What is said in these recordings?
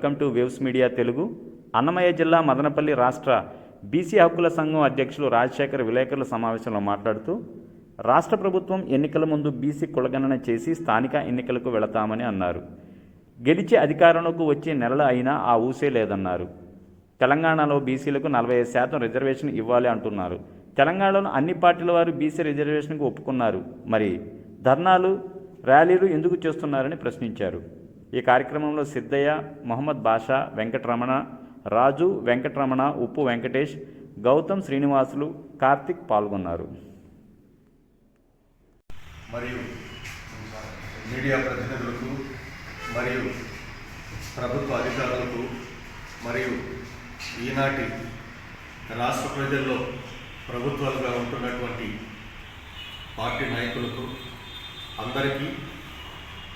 Welcome to waves media Telugu. Annamayya జిల్లా మదనపల్లి రాష్ట్ర BC హక్కుల సంఘం అధ్యక్షులు రాజశేఖర్ విలేకరుల సమావేశంలో మాట్లాడుతూ రాష్ట్ర ప్రభుత్వం ఎన్నికల ముందు బీసీ కులగణన చేసి స్థానిక ఎన్నికలకు వెళతామని అన్నారు. గెలిచి అధికారంలోకి వచ్చే నెలలు అయినా ఆ ఊసే లేదన్నారు. తెలంగాణలో బీసీలకు 45% రిజర్వేషన్ ఇవ్వాలి అంటున్నారు. తెలంగాణలో అన్ని పార్టీల వారు బీసీ రిజర్వేషన్కు ఒప్పుకున్నారు. మరి ధర్నాలు ర్యాలీలు ఎందుకు చేస్తున్నారని ప్రశ్నించారు. ఈ కార్యక్రమంలో సిద్ధయ్య, మొహమ్మద్ బాషా, వెంకటరమణ, రాజు, వెంకటరమణ, ఉప్పు వెంకటేష్, గౌతమ్, శ్రీనివాసులు, కార్తిక్ పాల్గొన్నారు. మరియు మీడియా ప్రతినిధులకు మరియు ప్రభుత్వ అధికారులకు మరియు ఈనాటి రాష్ట్ర ప్రజల్లో ప్రభుత్వాలుగా ఉంటున్నటువంటి పార్టీ నాయకులకు అందరికీ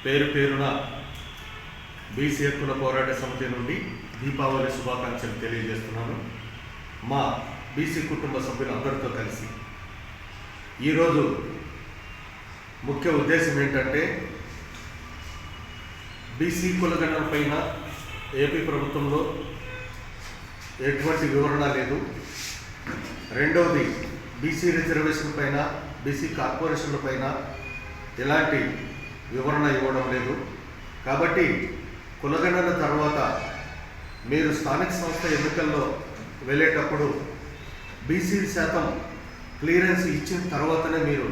పేరు పేరున బీసీ హక్కుల పోరాట సమితి నుండి దీపావళి శుభాకాంక్షలు తెలియజేస్తున్నాను. మా బీసీ కుటుంబ సభ్యులందరితో కలిసి ఈరోజు ముఖ్య ఉద్దేశం ఏంటంటే బీసీ కులగణన పైన ఏపీ ప్రభుత్వంలో ఎటువంటి వివరణ లేదు. రెండవది, బీసీ రిజర్వేషన్ పైన, బీసీ కార్పొరేషన్ల పైన ఎలాంటి వివరణ ఇవ్వడం లేదు. కాబట్టి కులగణన తర్వాత మీరు స్థానిక సంస్థ ఎన్నికల్లో వెళ్ళేటప్పుడు బీసీ శాతం క్లియరెన్స్ ఇచ్చిన తర్వాతనే మీరు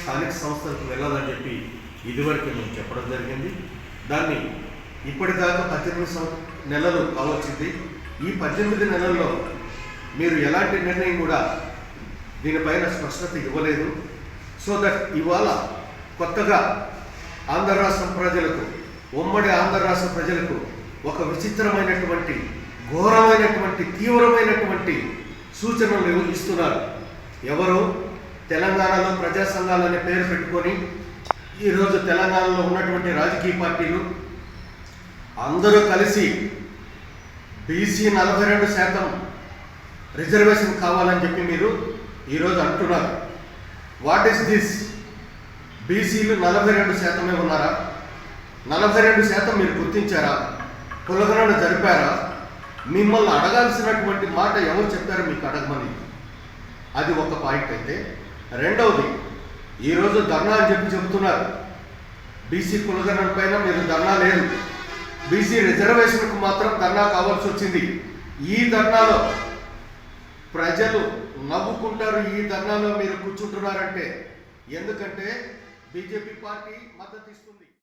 స్థానిక సంస్థలకు వెళ్ళాలని చెప్పి ఇదివరకు మేము చెప్పడం జరిగింది. దాన్ని ఇప్పటిదాకా 18 నెలలు కావచ్చింది. ఈ 18 నెలల్లో మీరు ఎలాంటి నిర్ణయం కూడా దీనిపైన స్పష్టత ఇవ్వలేదు. సో దట్ ఇవాళ కొత్తగా ఆంధ్ర రాష్ట్ర ప్రజలకు, ఉమ్మడి ఆంధ్ర రాష్ట్ర ప్రజలకు ఒక విచిత్రమైనటువంటి, ఘోరమైనటువంటి, తీవ్రమైనటువంటి సూచనలు ఇస్తున్నారు. ఎవరు? తెలంగాణలో ప్రజా సంఘాలనే పేరు పెట్టుకొని ఈరోజు తెలంగాణలో ఉన్నటువంటి రాజకీయ పార్టీలు అందరూ కలిసి బీసీ 42% రిజర్వేషన్ కావాలని చెప్పి మీరు ఈరోజు అంటున్నారు. What is this? బీసీలు 42% ఉన్నారా? 42% మీరు గుర్తించారా? కులగణన జరిపారా? మిమ్మల్ని అడగాల్సినటువంటి మాట ఎవరు చెప్పారో మీకు అడగమని. అది ఒక పాయింట్ అయితే, రెండవది, ఈరోజు ధర్నా అని చెప్పి చెబుతున్నారు. బీసీ కులగణన పైన మీరు ధర్నా లేదు, బీసీ రిజర్వేషన్కు మాత్రం ధర్నా కావాల్సి వచ్చింది. ఈ ధర్నాలో ప్రజలు నవ్వుకుంటారు. ఈ ధర్నాలో మీరు కూర్చుంటున్నారంటే ఎందుకంటే బీజేపీ పార్టీ మద్దతు ఇస్తుంది.